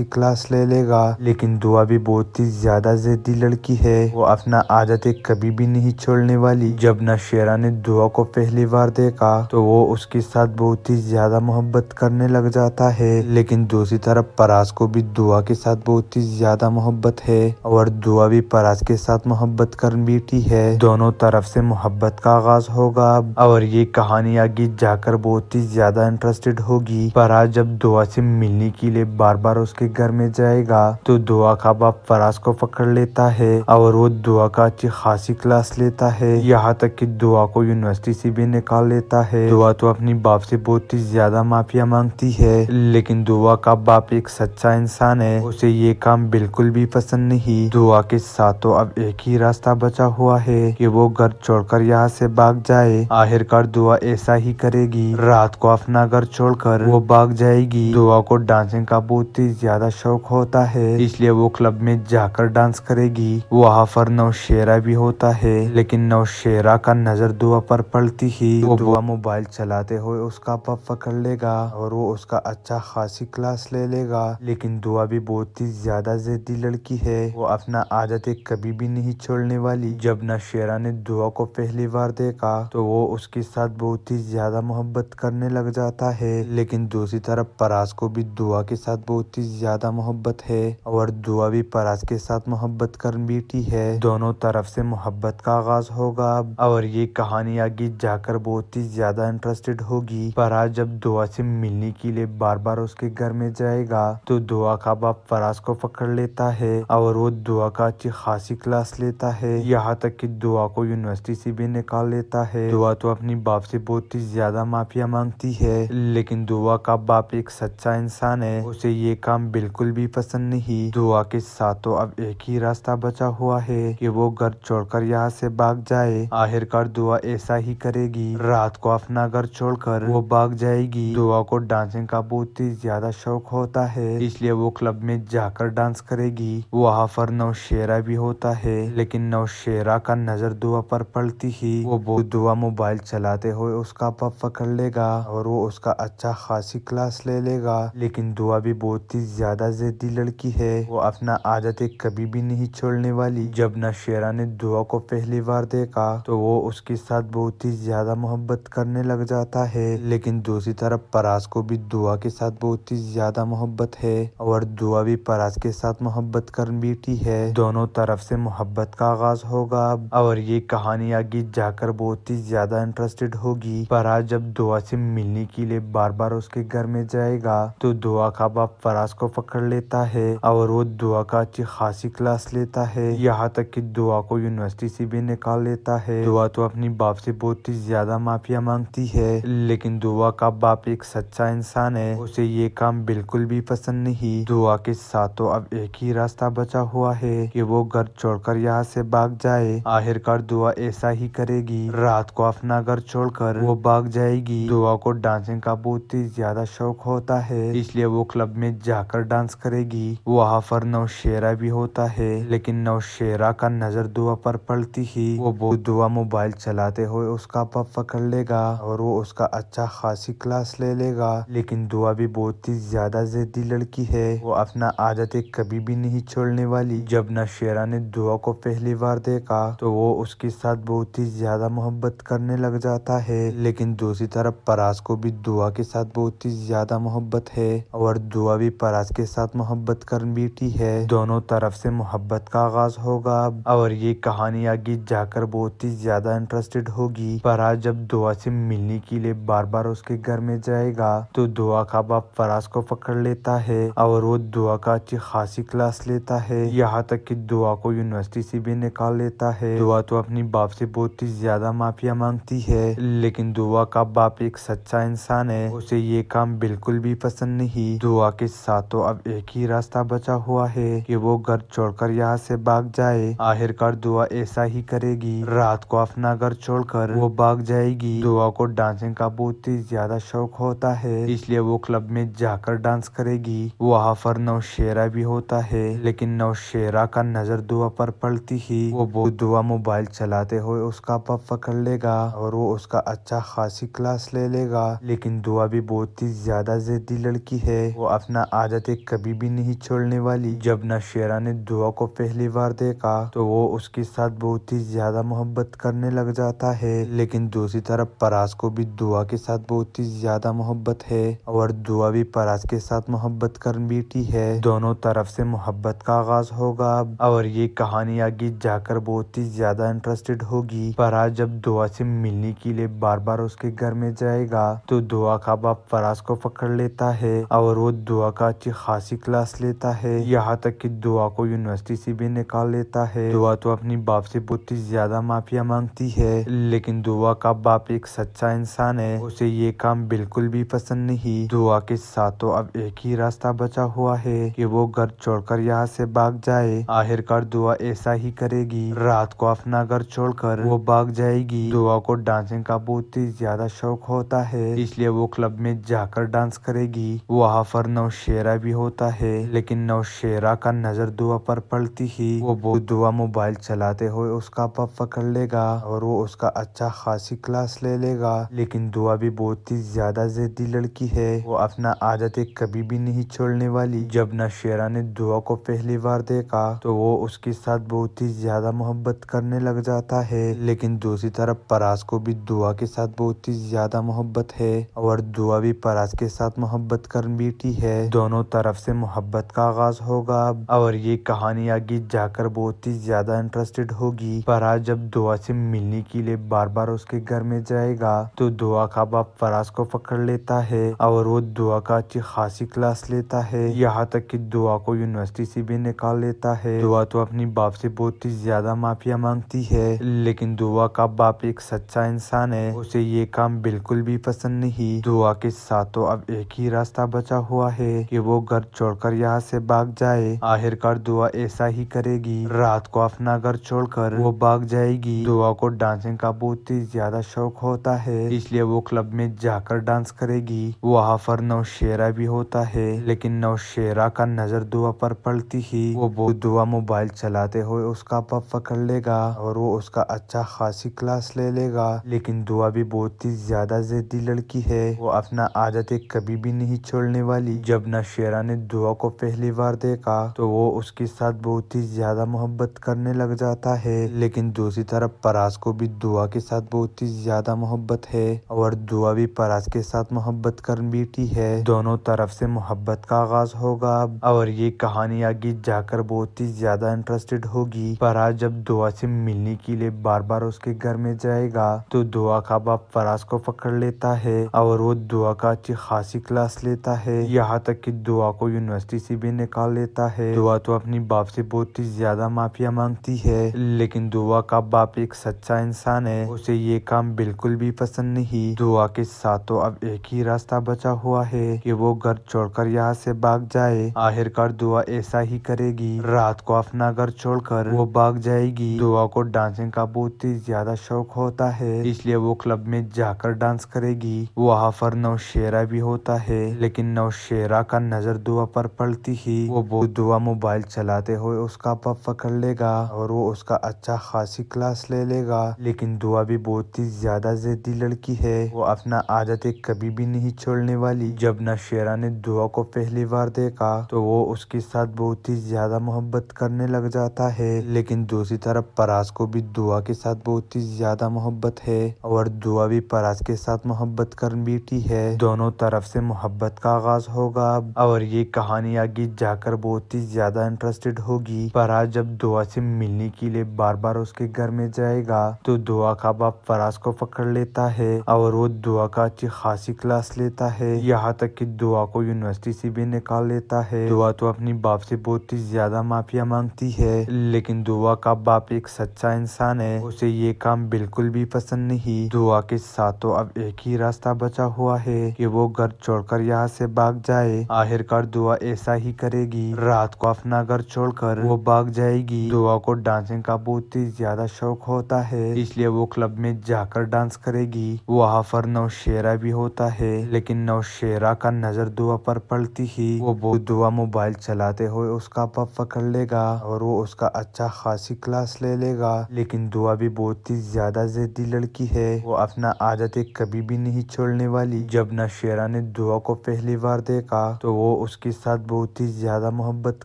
Class لے لے گا، لیکن دعا بھی بہت ہی زیادہ ضدی لڑکی ہے۔ وہ اپنا عادتیں کبھی بھی نہیں چھوڑنے والی۔ جب نوشیرہ نے دعا کو پہلی بار دیکھا تو وہ اس کے ساتھ بہت ہی زیادہ محبت کرنے لگ جاتا ہے، لیکن دوسری طرف پراز کو بھی دعا کے ساتھ بہت ہی زیادہ محبت ہے اور دعا بھی پراز کے ساتھ محبت کر بیٹھی ہے۔ دونوں طرف سے محبت کا آغاز ہوگا اور یہ کہانی آگے جا کر بہت ہی زیادہ انٹرسٹڈ ہوگی۔ پراز جب دعا سے ملنے کے لیے بار بار اس کے گھر میں جائے گا تو دعا کا باپ پراز کو پکڑ لیتا ہے اور وہ دعا کا اچھی خاصی کلاس لیتا ہے، یہاں تک کہ دعا کو یونیورسٹی سے بھی نکال لیتا ہے۔ دعا تو اپنی باپ سے بہت ہی زیادہ معافیا مانگتی ہے، لیکن دعا کا باپ ایک سچا انسان ہے، اسے یہ کام بالکل بھی پسند نہیں۔ دعا کے ساتھ تو اب ایک ہی راستہ بچا ہوا ہے کہ وہ گھر چھوڑ کر یہاں سے بھاگ جائے۔ آخرکار دعا ایسا ہی کرے گی، رات کو اپنا گھر چھوڑ کر وہ بھاگ جائے گی۔ دعا کو ڈانسنگ کا بہت ہی زیادہ شوق ہوتا ہے، اس لیے وہ کلب میں جا کر ڈانس کرے گی۔ وہاں پر نوشیرہ بھی ہوتا ہے، لیکن نوشیرہ کا نظر دعا پر پڑتی ہی وہ دعا موبائل چلاتے ہوئے اس کا پاپ پکڑ لے گا اور وہ اس کا اچھا خاصی کلاس لے لے گا، لیکن دعا بھی بہت ہی زیادہ ضدی لڑکی ہے، وہ اپنا عادتیں کبھی بھی نہیں چھوڑنے والی۔ جب نوشیرہ نے دعا کو پہلی بار دیکھا تو وہ اس کے ساتھ بہت ہی زیادہ محبت کرنے لگ جاتا ہے، لیکن دوسری طرف پراز کو بھی دعا کے ساتھ بہت ہی زیادہ محبت ہے اور دعا بھی پراز کے ساتھ محبت کر بیٹھی ہے۔ دونوں طرف سے محبت کا آغاز ہوگا اور یہ کہانی آگے جا کر بہت ہی زیادہ انٹرسٹڈ ہوگی۔ پراز جب دعا سے ملنے کے لیے بار بار اس کے گھر میں جائے گا تو دعا کا باپ پراز کو پکڑ لیتا ہے اور وہ دعا کا اچھی خاصی کلاس لیتا ہے، یہاں تک کہ دعا کو یونیورسٹی سے بھی نکال لیتا ہے۔ دعا تو اپنی باپ سے بہت ہی زیادہ معافیا مانگتی ہے، لیکن دعا کا باپ ایک سچا انسان ہے، اسے یہ کام بالکل بھی پسند نہیں۔ دعا کے ساتھ تو اب ایک ہی راستہ بچا ہوا ہے کہ وہ گھر چھوڑ کر یہاں سے بھاگ جائے۔ آخرکار دعا ایسا ہی کرے گی، رات کو اپنا گھر چھوڑ کر وہ بھاگ جائے گی۔ دعا کو ڈانسنگ کا بہت ہی زیادہ شوق ہوتا ہے، اس لیے وہ کلب میں جا کر ڈانس کرے گی۔ وہاں پر نوشیرہ بھی ہوتا ہے، لیکن نوشیرہ کا نظر دعا پر پڑتی ہی وہ دعا موبائل چلاتے ہوئے اس کا پاپ پکڑ لے گا اور وہ اس کا اچھا خاصی کلاس لے لے گا، لیکن دعا بھی بہت ہی زیادہ ضدی لڑکی ہے، وہ اپنا عادتیں کبھی بھی نہیں چھوڑنے والی۔ جب نوشیرہ نے دعا کو پہلی بار دیکھا تو وہ اس کے ساتھ بہت ہی زیادہ محبت کرنے لگ جاتا ہے، لیکن دوسری طرف پراز کو بھی دعا کے ساتھ بہت ہی زیادہ محبت ہے اور دعا بھی پراز کے ساتھ محبت کر بیٹھی ہے۔ دونوں طرف سے محبت کا آغاز ہوگا اور یہ کہانی آگے جا کر بہت ہی زیادہ انٹرسٹڈ ہوگی۔ پراز جب دعا سے ملنے کے لیے بار بار اس کے گھر میں جائے گا تو دعا کا باپ پراز کو پکڑ لیتا ہے اور وہ دعا کا اچھی خاصی کلاس لیتا ہے، یہاں تک کہ دعا کو یونیورسٹی سے بھی نکال لیتا ہے۔ دعا تو اپنی باپ سے بہت ہی زیادہ معافیا مانگتی ہے، لیکن دعا کا باپ ایک سچا انسان ہے، اسے یہ کام بالکل بھی پسند نہیں۔ دعا کے ساتھ تو اب ایک ہی راستہ بچا ہوا ہے کہ وہ گھر چھوڑ کر یہاں سے بھاگ جائے۔ آخرکار دعا ایسا ہی کرے گی، رات کو اپنا گھر چھوڑ کر وہ بھاگ جائے گی۔ دعا کو ڈانسنگ کا بہت ہی زیادہ شوق ہوتا ہے، اس لیے وہ کلب میں جا کر ڈانس کرے گی۔ وہاں پر نوشیرہ بھی ہوتا ہے، لیکن نوشیرہ کا نظر دعا پر پڑتی ہی وہ دعا موبائل چلاتے ہوئے اس کا پاپ پکڑ لے گا اور وہ اس کا اچھا خاصی کلاس لے لے گا، لیکن دعا بھی بہت ہی زیادہ ضدی لڑکی ہے، وہ اپنا عادتیں کبھی بھی نہیں چھوڑنے والی۔ جب نوشیرہ نے دعا کو پہلی بار دیکھا تو وہ اس کے ساتھ بہت ہی زیادہ محبت کرنے لگ جاتا ہے، لیکن دوسری طرف پراز کو بھی دعا کے ساتھ بہت ہی زیادہ محبت ہے اور دعا بھی پراز کے ساتھ محبت کر بیٹھی ہے۔ دونوں طرف سے محبت کا آغاز ہوگا اور یہ کہانی آگے جا کر بہت ہی زیادہ انٹرسٹڈ ہوگی۔ پراز جب دعا سے ملنے کے لیے بار بار اس کے گھر میں جائے گا تو دعا کا باپ پراز کو پکڑ لیتا ہے اور وہ دعا کا اچھی خاصی کلاس لیتا ہے، یہاں تک کہ دعا کو یونیورسٹی سے بھی نکال لیتا ہے۔ دعا تو اپنی باپ سے بہت ہی زیادہ معافیا مانگتی ہے، لیکن دعا کا باپ ایک سچا انسان ہے، اسے یہ کام بالکل بھی پسند نہیں۔ دعا کے ساتھ تو اب ایک ہی راستہ بچا ہوا ہے کہ وہ گھر چھوڑ کر یہاں سے بھاگ جائے۔ آخرکار دعا ایسا ہی کرے گی، رات کو اپنا گھر چھوڑ کر وہ بھاگ جائے گی۔ دعا کو ڈانسنگ کا بہت ہی زیادہ شوق ہوتا ہے، اس لیے وہ کلب میں جا کر ڈانس کرے گی۔ وہاں پر نوشیرہ بھی ہوتا ہے، لیکن نوشیرہ کا نظر دعا پر پڑتی ہی وہ دعا موبائل چلاتے ہوئے اس کا پاپ پکڑ لے گا اور وہ اس کا اچھا خاصی کلاس لے لے گا، لیکن دعا بھی بہت ہی زیادہ ضدی لڑکی ہے، وہ اپنا عادت عادتیں کبھی بھی نہیں چھوڑنے والی۔ جب نوشیرہ نے دعا کو پہلی بار دیکھا تو وہ اس کے ساتھ بہت ہی زیادہ محبت کرنے لگ جاتا ہے، لیکن دوسری طرف پراس کو بھی دعا کے ساتھ بہت ہی زیادہ محبت ہے اور دعا بھی پراس کے ساتھ محبت کر بیٹھی ہے۔ دونوں طرف سے محبت کا آغاز ہوگا اور یہ کہانی آگے جا کر بہت ہی زیادہ انٹرسٹڈ ہوگی۔ پراس جب دعا سے ملنے کے لیے بار بار اس کے گھر میں جائے گا تو دعا کا باپ پراس کو پکڑ لیتا ہے اور وہ دعا کا اچھی خاصی کلاس لیتا ہے، یہاں تک کہ دعا کو یونیورسٹی سے بھی نکال لیتا ہے۔ دعا تو اپنی باپ سے بہت ہی زیادہ معافیا مانگتی ہے، لیکن دعا کا باپ ایک سچا انسان ہے، اسے یہ کام بالکل بھی پسند نہیں۔ دعا کے ساتھ تو اب ایک ہی راستہ بچا ہوا ہے کہ وہ گھر چھوڑ کر یہاں سے بھاگ جائے۔ آخر کار دعا ایسا ہی کرے گی، رات کو اپنا گھر چھوڑ کر وہ بھاگ جائے گی۔ دعا کو ڈانسنگ کا بہت ہی زیادہ شوق ہوتا ہے، اس لیے وہ کلب میں جا کر ڈانس کرے گی۔ وہاں پر نوشیرہ بھی ہوتا ہے، لیکن نوشیرہ کا نظر دعا پر پڑتی ہی وہ دعا موبائل چلاتے ہوئے اس کا پاپ پکڑ لے گا اور وہ اس کا اچھا خاصی کلاس لے لے گا۔ لیکن دعا بھی بہت ہی زیادہ ضدی لڑکی ہے، وہ اپنا عادتیں کبھی بھی نہیں چھوڑنے والی۔ جب نوشیرہ نے دعا کو پہلی بار دیکھا تو وہ اس کے ساتھ بہت ہی زیادہ محبت کرنے لگ جاتا ہے، لیکن دوسری طرف پراس کو بھی دعا کے ساتھ بہت ہی زیادہ محبت ہے اور دعا بھی پراس کے ساتھ محبت کر بیٹھی ہے۔ دونوں طرف سے محبت کا آغاز ہوگا اور یہ کہانی آگے جا کر بہت ہی زیادہ انٹرسٹڈ ہوگی۔ پراس جب دعا سے ملنے کے لیے بار بار اس کے گھر میں جائے گا تو دعا کا باپ پراس کو پکڑ لیتا ہے اور وہ دعا کا اچھی خاصی کلاس لیتا ہے، یہاں تک کہ دعا کو یونیورسٹی سے بھی نکال لیتا ہے۔ دعا تو اپنی باپ سے بہت ہی زیادہ معافیا مانگتی ہے، لیکن دعا کا باپ ایک سچا انسان ہے، اسے یہ کام بالکل بھی پسند نہیں۔ دعا کے ساتھ تو اب ایک ہی راستہ بچا ہوا ہے کہ وہ گھر چھوڑ کر یہاں سے بھاگ جائے۔ آخر کار دعا ایسا ہی کرے گی، رات کو اپنا گھر چھوڑ کر وہ بھاگ جائے گی۔ دعا کو ڈانسنگ کا بہت ہی زیادہ شوق ہوتا ہے، اس لیے وہ کلب میں جا کر ڈانس کرے گی۔ وہاں پر نوشیرہ بھی ہوتا ہے، لیکن نوشیرہ کا نظر دعا پر پڑتی ہی وہ دعا موبائل چلاتے ہوئے اس کا پاپ پکڑ لے گا اور وہ اس کا اچھا خاصی کلاس لے لے گا۔ لیکن دعا بھی بہت ہی زیادہ ضدی لڑکی ہے، وہ اپنا عادتیں کبھی بھی نہیں چھوڑنے والی۔ جب نوشیرہ نے دعا کو پہلی بار دیکھا تو وہ اس کے ساتھ بہت ہی زیادہ محبت کرنے لگ جاتا ہے، لیکن دوسری طرف پراس کو بھی دعا کے ساتھ بہت ہی زیادہ محبت ہے اور دعا بھی پراس کے ساتھ محبت کر بیٹھی ہے۔ دونوں طرف سے محبت کا آغاز ہوگا اور یہ کہانی آگے جا کر بہت ہی زیادہ انٹرسٹڈ ہوگی۔ پراس جب دعا سے ملنے کے لیے بار بار اس کے گھر میں جائے گا تو دعا کا باپ پراس کو پکڑ لیتا ہے اور وہ دعا کا اچھی خاصی کلاس لیتا ہے، یہاں تک کہ دعا کو یونیورسٹی سے بھی نکال لیتا ہے۔ دعا تو اپنی باپ سے بہت ہی زیادہ معافیا مانگتی ہے، لیکن دعا کا باپ ایک سچا انسان ہے، اسے یہ کام بالکل بھی پسند نہیں۔ دعا کے ساتھ تو اب ایک ہی راستہ بچا ہوا ہے کہ وہ گھر چھوڑ کر یہاں سے بھاگ جائے۔ آخر کار دعا ایسا ہی کرے گی، رات کو اپنا گھر چھوڑ کر وہ بھاگ جائے گی۔ دعا کو ڈانسنگ کا بہت ہی زیادہ شوق ہوتا ہے، اس لیے وہ کلب میں جا کر ڈانس کرے گی۔ وہاں پر نوشیرہ بھی ہوتا ہے، لیکن نوشیرہ کا نظر دعا پر پڑتی ہی وہ دعا موبائل چلاتے ہوئے اس کا پاپ پکڑ لے گا اور وہ اس کا اچھا خاصی کلاس لے لے گا۔ لیکن دعا بھی بہت ہی زیادہ ضدی لڑکی ہے، وہ اپنا عادتیں کبھی بھی نہیں چھوڑنے والی۔ جب نوشیرہ نے دعا کو پہلی بار دیکھا تو وہ اس کے ساتھ بہت ہی زیادہ محبت کرنے لگ جاتا ہے، لیکن دوسری طرف پراس کو بھی دعا کے ساتھ بہت ہی زیادہ محبت ہے اور دعا بھی پراس کے ساتھ محبت کر بیٹھی ہے۔ دونوں طرف سے محبت کا آغاز ہوگا اور یہ کہانی آگے جا کر بہت ہی زیادہ انٹرسٹڈ ہوگی۔ پراس جب دعا سے ملنے کے لیے بار بار اس کے گھر میں جائے گا تو دعا کا باپ پراس کو پکڑ لیتا ہے اور وہ دعا کا اچھی خاصی کلاس لیتا ہے، یہاں تک کہ دعا کو یونیورسٹی سے بھی نکال لیتا ہے۔ دعا تو اپنی باپ سے بہت ہی زیادہ معافیا مانگتی ہے، لیکن دعا کا باپ ایک سچا انسان ہے، اسے یہ کام بالکل بھی پسند نہیں۔ دعا کے ساتھ تو اب ایک ہی راستہ بچا ہوا ہے کہ وہ گھر چھوڑ کر یہاں سے بھاگ جائے۔ آخر کار دعا ایسا ہی کرے گی، رات کو اپنا گھر چھوڑ کر وہ بھاگ جائے گی۔ دعا کو ڈانسنگ کا بہت ہی زیادہ شوق ہوتا ہے، اس لیے وہ کلب میں جا کر ڈانس کرے گی۔ وہاں پر نوشیرہ بھی ہوتا ہے، لیکن نوشیرہ کا نظر دعا پر پڑتی ہی وہ دعا موبائل چلاتے ہوئے اس کا پاپ پکڑ لے گا اور وہ اس کا اچھا خاصی کلاس لے لے گا۔ لیکن دعا بھی بہت ہی زیادہ ضدی لڑکی ہے، وہ اپنا عادتیں کبھی بھی نہیں چھوڑنے والی۔ جب نوشیرہ نے دعا کو پہلی بار دیکھا تو وہ وہ اس کے ساتھ بہت ہی زیادہ محبت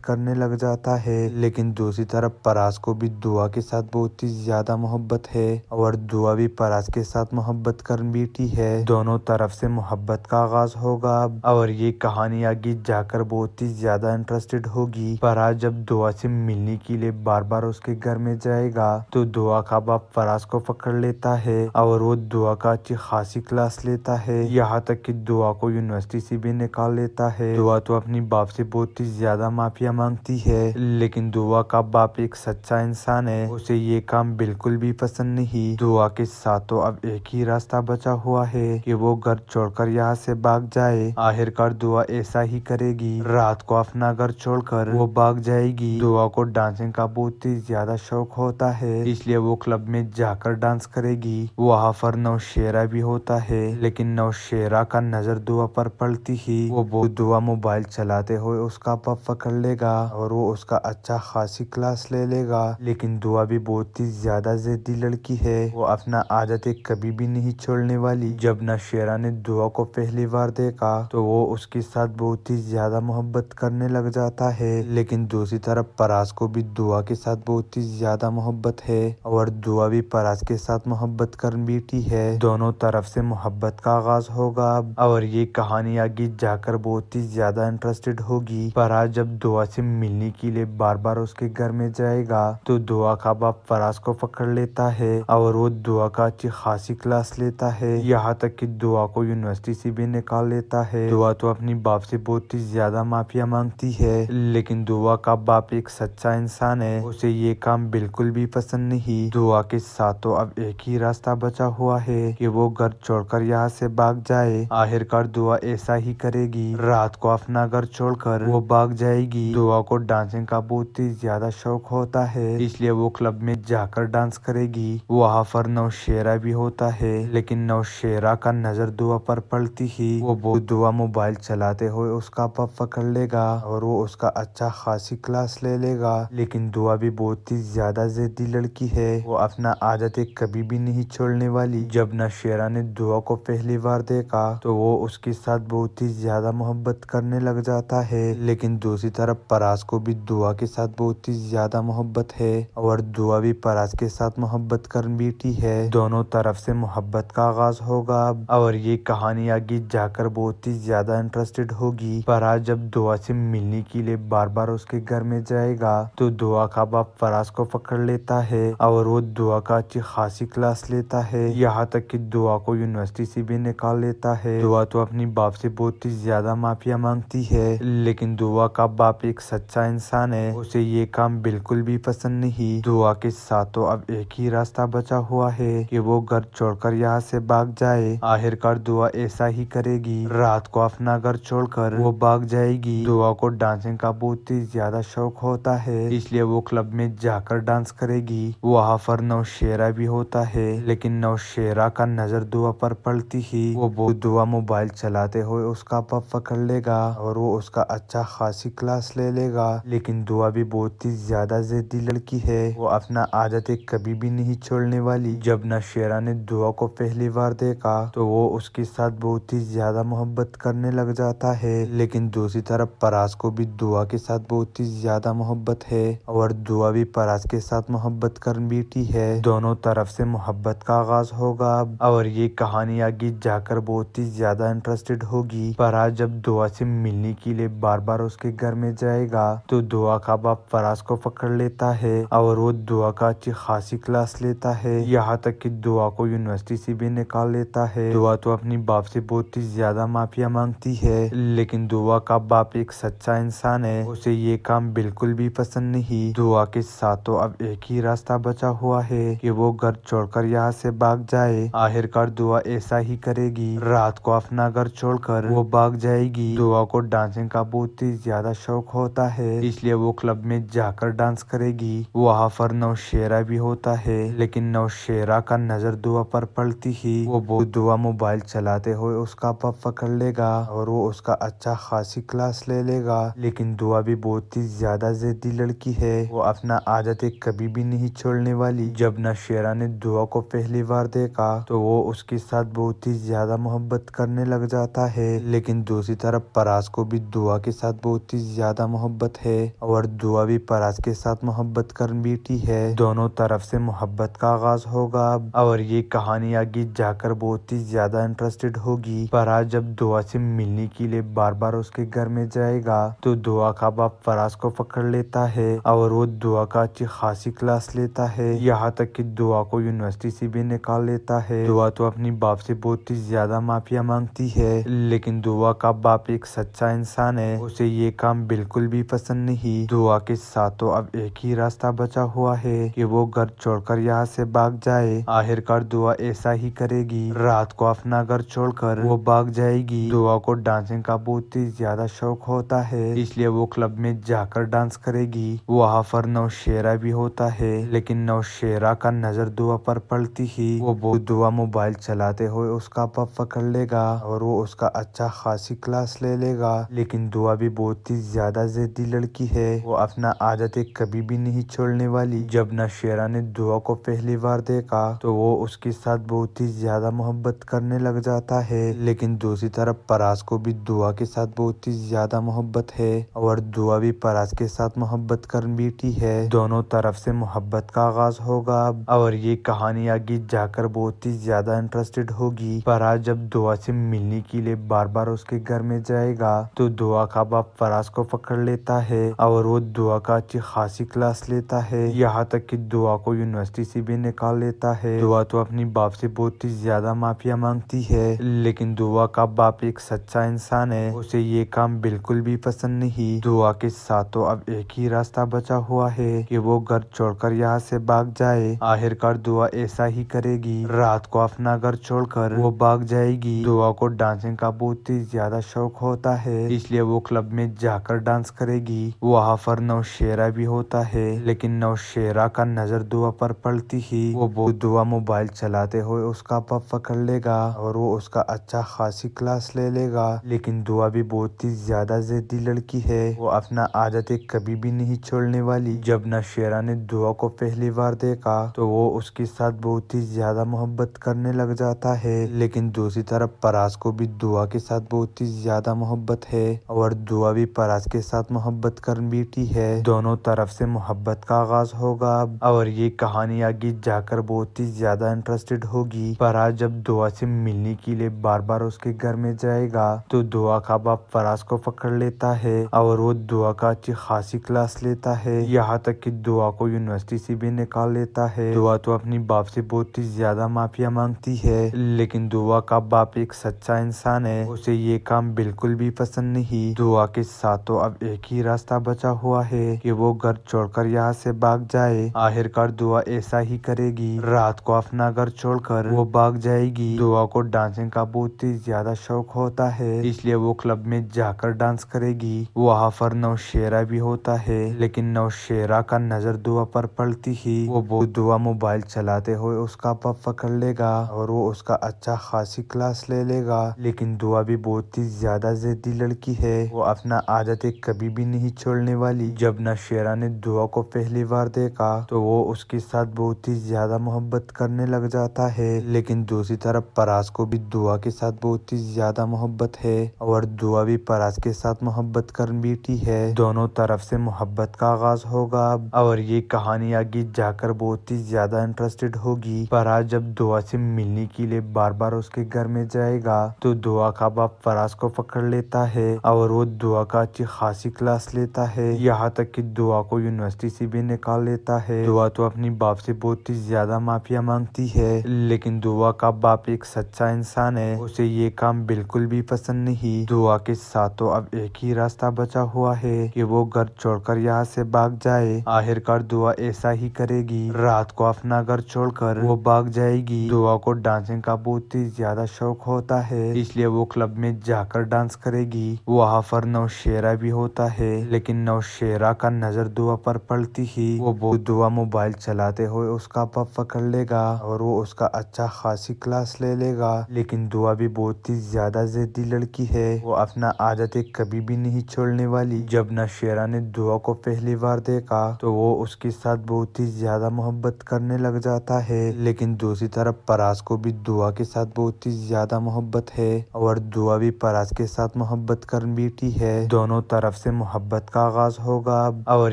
کرنے لگ جاتا ہے، لیکن دوسری طرف پراس کو بھی دعا کے ساتھ بہت ہی زیادہ محبت ہے اور دعا بھی پراس کے ساتھ محبت کر بیٹھی ہے۔ دونوں طرف سے محبت کا آغاز ہوگا اور یہ کہانی آگے جا کر بہت ہی زیادہ انٹرسٹڈ ہوگی۔ پراس جب دعا سے ملنے کے لیے بار بار اس کے گھر میں جائے گا تو دعا کا باپ پراس کو پکڑ لیتا ہے اور وہ دعا کا اچھی خاصی کلاس لیتا ہے، یہاں تک کہ دعا کو یونیورسٹی سے بھی نکال لیتا ہے۔ دعا تو اپنی باپ سے بہت ہی زیادہ معافیا مانگتی ہے، لیکن دعا کا باپ ایک سچا انسان ہے، اسے یہ کام بالکل بھی پسند نہیں۔ دعا کے ساتھ تو اب ایک ہی راستہ بچا ہوا ہے کہ وہ گھر چھوڑ کر یہاں سے بھاگ جائے۔ آخرکار دعا ایسا ہی کرے گی، رات کو اپنا گھر چھوڑ کر وہ بھاگ جائے گی۔ دعا کو ڈانسنگ کا بہت ہی زیادہ شوق ہوتا ہے، اس لیے وہ کلب میں جا کر ڈانس کرے گی۔ وہاں پر نوشیرہ بھی ہوتا ہے، لیکن نوشیرہ کا نظر دعا پر پڑتی ہی وہ دعا موبائل چلاتے ہوئے اس کا پاپ پکڑ لے گا اور وہ اس کا اچھا خاصی کلاس لے لے گا۔ لیکن دعا بھی بہت ہی زیادہ ضدی لڑکی ہے، وہ اپنا عادتیں کبھی بھی نہیں چھوڑنے والی۔ جب نوشیرہ نے دعا کو پہلی بار دیکھا تو وہ اس کے ساتھ بہت ہی زیادہ محبت کرنے لگ جاتا ہے، لیکن دوسری طرف پراس کو بھی دعا کے ساتھ بہت ہی زیادہ محبت ہے اور دعا بھی پراس کے ساتھ محبت کر بیٹھی ہے۔ دونوں طرف سے محبت کا آغاز ہوگا اور یہ کہانی آگے جا کر بہت ہی زیادہ انٹرسٹڈ ہوگی۔ پراس جب دعا سے ملنے کے لیے بار بار اس کے گھر میں جائے گا تو دعا کا باپ پراس کو پکڑ لیتا ہے اور وہ دعا کا اچھی خاصی کلاس لیتا ہے، یہاں تک کہ دعا کو یونیورسٹی سے بھی نکال لیتا ہے۔ دعا تو اپنی باپ سے بہت ہی زیادہ معافیا مانگتی ہے، لیکن دعا کا باپ ایک سچا انسان ہے، اسے یہ کام بالکل بھی پسند نہیں۔ دعا کے ساتھ تو اب ایک ہی راستہ بچا ہوا ہے کہ وہ گھر چھوڑ کر یہاں سے بھاگ جائے۔ آخرکار دعا ایسا ہی کرے گی، رات کو اپنا گھر چھوڑ کر وہ بھاگ جائے گی۔ دعا کو ڈانسنگ کا بہت ہی زیادہ شوق ہوتا ہے، اس لیے وہ کلب میں جا کر ڈانس کرے گی۔ وہاں پر نوشیرہ بھی ہوتا ہے، لیکن نوشیرہ کا نظر دعا پر پڑتی ہی وہ دعا موبائل چلاتے ہوئے اس کا پاپ پکڑ لے گا اور وہ اس کا اچھا خاصی کلاس لے لے گا۔ لیکن دعا بھی بہت ہی زیادہ ضدی لڑکی ہے، وہ اپنا عادتیں کبھی بھی نہیں چھوڑنے والی۔ جب نوشیرہ نے دعا کو پہلی بار دیکھا تو وہ اس کے ساتھ بہت ہی زیادہ محبت کرنے لگ جاتا ہے، لیکن دوسری طرف پراس کو بھی دعا کے ساتھ بہت ہی زیادہ محبت ہے اور دعا بھی پراس کے ساتھ محبت کر بیٹھی ہے۔ دونوں طرف سے محبت کا آغاز ہوگا اور یہ کہانی آگے جا کر بہت ہی زیادہ انٹرسٹڈ ہوگی۔ پراس جب دعا سے ملنے کے لیے بار بار اس کے گھر میں جائے گا تو دعا کا باپ پراس کو پکڑ لیتا ہے اور وہ دعا کا اچھی خاصی کلاس لیتا ہے، یہاں تک کہ دعا کو یونیورسٹی سے بھی نکال لیتا ہے۔ دعا تو اپنی باپ سے بہت ہی زیادہ معافیا مانگتی ہے، لیکن دعا کا باپ ایک سچا انسان ہے، اسے یہ کام بالکل بھی پسند نہیں۔ دعا کے ساتھ تو اب ایک ہی راستہ بچا ہوا ہے کہ وہ گھر چھوڑ کر یہاں سے بھاگ جائے۔ آخرکار دعا ایسا ہی کرے گی، رات کو اپنا گھر چھوڑ کر وہ بھاگ جائے گی۔ دعا کو ڈانسنگ کا بہت ہی زیادہ شوق ہوتا ہے، اس لیے وہ کلب میں جا کر ڈانس کرے گی۔ وہاں پر نوشیرہ بھی ہوتا ہے، لیکن نوشیرہ کا نظر دعا پر پڑتی ہی وہ دعا موبائل چلاتے ہوئے اس کا پاپ پکڑ لے گا اور وہ اس کا اچھا خاصی کلاس لے لے گا۔ لیکن دعا بھی بہت ہی زیادہ ضدی لڑکی ہے، وہ اپنا عادتیں کبھی بھی نہیں چھوڑنے والی۔ جب نوشیرہ نے دعا کو پہلی بار دیکھا تو وہ اس کے ساتھ بہت ہی زیادہ محبت کرنے لگ جاتا ہے، لیکن دوسری طرف پراس کو بھی دعا کے ساتھ بہت ہی زیادہ محبت ہے اور دعا بھی پراس کے ساتھ محبت کر بیٹھی ہے۔ دونوں طرف سے محبت کا آغاز ہوگا اور یہ کہانی آگے جا کر بہت ہی زیادہ انٹرسٹڈ ہوگی۔ پراس جب دعا سے ملنے کے لیے بار بار اس کے گھر میں جائے گا تو دعا کا باپ پراس کو پکڑ لیتا ہے اور وہ دعا کا اچھی خاصی کلاس لیتا ہے، یہاں تک کہ دعا کو یونیورسٹی سے بھی نکال لیتا ہے۔ دعا تو اپنی باپ سے بہت ہی زیادہ معافیا مانگتی ہے، لیکن دعا کا باپ ایک سچا انسان ہے، اسے یہ کام بالکل بھی پسند نہیں۔ دعا کے ساتھ تو اب ایک ہی راستہ بچا ہوا ہے کہ وہ گھر چھوڑ کر یہاں سے بھاگ جائے۔ آخرکار دعا ایسا ہی کرے گی، رات کو اپنا گھر چھوڑ کر وہ بھاگ جائے گی۔ دعا کو ڈانسنگ کا بہت ہی زیادہ شوق ہوتا ہے، اس لیے وہ کلب میں جا کر ڈانس کرے گی۔ وہاں پر نوشیرہ بھی ہوتا ہے، لیکن نوشیرہ کا نظر دعا پر پڑتی ہی وہ دعا موبائل چلاتے ہوئے اس کا پاپ پکڑ لے گا اور وہ اس کا اچھا خاصی کلاس لے لے گا۔ لیکن دعا بھی بہت ہی زیادہ ضدی لڑکی ہے، وہ اپنا عادتیں کبھی بھی نہیں چھوڑنے والی۔ جب نوشیرہ نے دعا کو پہلی بار دیکھا تو وہ اس کے ساتھ بہت ہی زیادہ محبت کرنے لگ جاتا ہے، لیکن دوسری طرف پراس فراز کو بھی دعا کے ساتھ بہت ہی زیادہ محبت ہے اور دعا بھی فراز کے ساتھ محبت کر بیٹھی ہے۔ دونوں طرف سے محبت کا آغاز ہوگا اور یہ کہانی آگے جا کر بہت ہی زیادہ انٹرسٹڈ ہوگی۔ فراز جب دعا سے ملنے کے لیے بار بار اس کے گھر میں جائے گا تو دعا کا باپ فراز کو پکڑ لیتا ہے اور وہ دعا کا اچھی خاصی کلاس لیتا ہے، یہاں تک کہ دعا کو یونیورسٹی سے بھی نکال لیتا ہے۔ دعا تو اپنی باپ سے بہت ہی زیادہ معافیا مانگتی ہے، لیکن دعا کا باپ ایک سچا انسان ہے، اسے یہ کام بالکل بھی پسند نہیں۔ دعا کے ساتھ تو اب ایک ہی راستہ بچا ہوا ہے کہ وہ گھر چھوڑ کر یہاں سے بھاگ جائے۔ آخرکار دعا ایسا ہی کرے گی، رات کو اپنا گھر چھوڑ کر وہ بھاگ جائے گی۔ دعا کو ڈانسنگ کا بہت ہی زیادہ شوق ہوتا ہے، اس لیے وہ کلب میں جا کر ڈانس کرے گی۔ وہاں پر نوشیرہ بھی ہوتا ہے، لیکن نوشیرہ کا نظر دعا پر پڑتی ہی وہ دعا موبائل چلاتے ہوئے اس کا پاپ پکڑ لے گا اور وہ اس کا اچھا خاصی کلاس لے لے گا۔ لیکن دعا بھی بہت ہی زیادہ ضدی لڑکی ہے، وہ اپنا عادتیں کبھی بھی نہیں چھوڑنے والی۔ جب نوشیرہ نے دعا کو پہلی بار دیکھا تو وہ اس کے ساتھ بہت ہی زیادہ محبت کرنے لگ جاتا ہے، لیکن دوسری طرف فراز کو بھی دعا کے ساتھ بہت ہی زیادہ محبت ہے اور دعا بھی فراز کے ساتھ محبت کر بیٹھی ہے۔ دونوں طرف سے محبت کا آغاز ہوگا اور یہ کہانی آگے جا کر بہت ہی زیادہ انٹرسٹڈ ہوگی۔ فراز جب دعا سے ملنے کے لیے بار بار اس کے گھر میں جائے گا تو دعا کا باپ فراز کو پکڑ لیتا ہے اور وہ دعا کا اچھی خاصی کلاس لیتا ہے، یہاں تک کہ دعا کو یونیورسٹی سے بھی نکال لیتا ہے۔ دعا تو اپنی باپ سے بہت ہی زیادہ معافیا مانگتی ہے، لیکن دعا کا باپ ایک سچا انسان ہے، اسے یہ کام بالکل بھی پسند نہیں۔ دعا کے ساتھ تو اب ایک ہی راستہ بچا ہوا ہے کہ وہ گھر چھوڑ کر یہاں سے بھاگ جائے۔ آخرکار دعا ایسا ہی کرے گی، رات کو اپنا گھر چھوڑ کر وہ بھاگ جائے گی۔ دعا کو ڈانسنگ کا بہت ہی زیادہ شوق ہوتا ہے، اس لیے وہ کلب میں جا کر ڈانس کرے گی۔ وہاں پر نوشیرہ بھی ہوتا ہے، لیکن نوشیرہ کا نظر دعا پر پڑتی ہی وہ دعا موبائل چلاتے ہوئے اس کا پاپ پکڑ لے گا اور وہ اس کا اچھا خاصی کلاس لے لے گا۔ لیکن دعا بھی بہت ہی زیادہ ضدی لڑکی ہے، وہ اپنا عادتیں کبھی بھی نہیں چھوڑنے والی۔ جب نوشیرہ نے دعا کو پہلی بار دیکھا تو وہ اس کے ساتھ بہت ہی زیادہ محبت کرنے لگ جاتا ہے، لیکن دوسری طرف فراز کو بھی دعا کے ساتھ بہت ہی زیادہ محبت ہے اور دعا بھی فراز کے ساتھ محبت کر بیٹھی ہے۔ دونوں طرف سے محبت کا آغاز ہوگا اور یہ کہانی آگے جا کر بہت ہی زیادہ انٹرسٹڈ ہوگی۔ فراز جب دعا سے ملنے کے لیے بار بار اس کے گھر میں جائے گا تو دعا کا باپ فراز کو پکڑ لیتا ہے اور وہ دعا کا اچھی خاصی کلاس لیتا ہے، یہاں تک کہ دعا کو یونیورسٹی سے بھی نکال لیتا ہے۔ دعا تو اپنی باپ سے بہت ہی زیادہ معافیا مانگتی ہے، لیکن دعا کا باپ ایک سچا انسان ہے، اسے یہ کام بالکل بھی پسند نہیں۔ دعا کے ساتھ تو اب ایک ہی راستہ بچا ہوا ہے کہ وہ گھر چھوڑ کر یہاں سے بھاگ جائے۔ آخرکار دعا ایسا ہی کرے گی، رات کو اپنا گھر چھوڑ کر وہ بھاگ جائے گی۔ دعا کو ڈانسنگ کا بہت ہی زیادہ شوق ہوتا ہے، اس لیے وہ کلب میں جا کر ڈانس کرے گی۔ وہاں پر نوشیرہ بھی ہوتا ہے، لیکن نوشیرہ کا نظر دعا پر پڑتی ہی وہ دعا موبائل چلاتے ہوئے اس کا پاپ پکڑ لے گا اور وہ اس کا اچھا خاصی کلاس لے لے گا۔ لیکن دعا بھی بہت ہی زیادہ ضدی لڑکی ہے، وہ اپنا عادتیں کبھی بھی نہیں چھوڑنے والی۔ جب نوشیرہ نے دعا کو پہلی بار دیکھا تو وہ اس کے ساتھ بہت ہی زیادہ محبت کرنے لگ جاتا ہے، لیکن دوسری طرف فراز کو بھی دعا کے ساتھ بہت ہی زیادہ محبت ہے اور دعا بھی فراز کے ساتھ محبت کر بیٹھی ہے۔ دونوں طرف سے محبت کا آغاز ہوگا اور یہ کہانی آگے جا کر بہت ہی زیادہ انٹرسٹڈ ہوگی۔ فراز جب دعا سے ملنے کے لیے بار بار اس کے گھر میں جائے گا تو دعا کا باپ فراز کو پکڑ لیتا ہے اور وہ دعا کا اچھی خاصی کلاس لیتا ہے، یہاں تک کہ دعا کو یونیورسٹی سے بھی نکال لیتا ہے۔ دعا تو اپنی باپ سے بہت ہی زیادہ معافیا مانگتی ہے، لیکن دعا کا باپ ایک سچا انسان ہے، اسے یہ کام بالکل بھی پسند نہیں۔ دعا کے ساتھ تو اب ایک ہی راستہ بچا ہوا ہے کہ وہ گھر چھوڑ کر یہاں سے بھاگ جائے۔ آخرکار دعا ایسا ہی کرے گی، رات کو اپنا گھر چھوڑ کر وہ بھاگ جائے گی۔ دعا کو ڈانسنگ کا بہت ہی زیادہ شوق ہوتا ہے، اس لیے وہ کلب میں جا کر ڈانس کرے گی۔ وہاں پر نوشیرہ بھی ہوتا ہے، لیکن نوشیرہ کا نظر دعا پر پڑتی ہی وہ دعا موبائل چلاتے ہوئے اس کا پاپ پکڑ لے گا اور وہ اس کا اچھا خاصی کلاس لے لے گا۔ لیکن دعا بھی بہت ہی زیادہ ضدی لڑکی ہے، وہ اپنا عادتیں کبھی بھی نہیں چھوڑنے والی۔ جب نوشیرہ نے دعا کو پہلی بار دیکھا تو وہ اس کے ساتھ بہت ہی زیادہ محبت کرنے لگ جاتا ہے، لیکن دوسری طرف فراز کو بھی دعا کے ساتھ بہت ہی زیادہ محبت ہے اور دعا بھی فراز کے ساتھ محبت کر بیٹھی ہے۔ دونوں طرف سے محبت کا آغاز ہوگا اور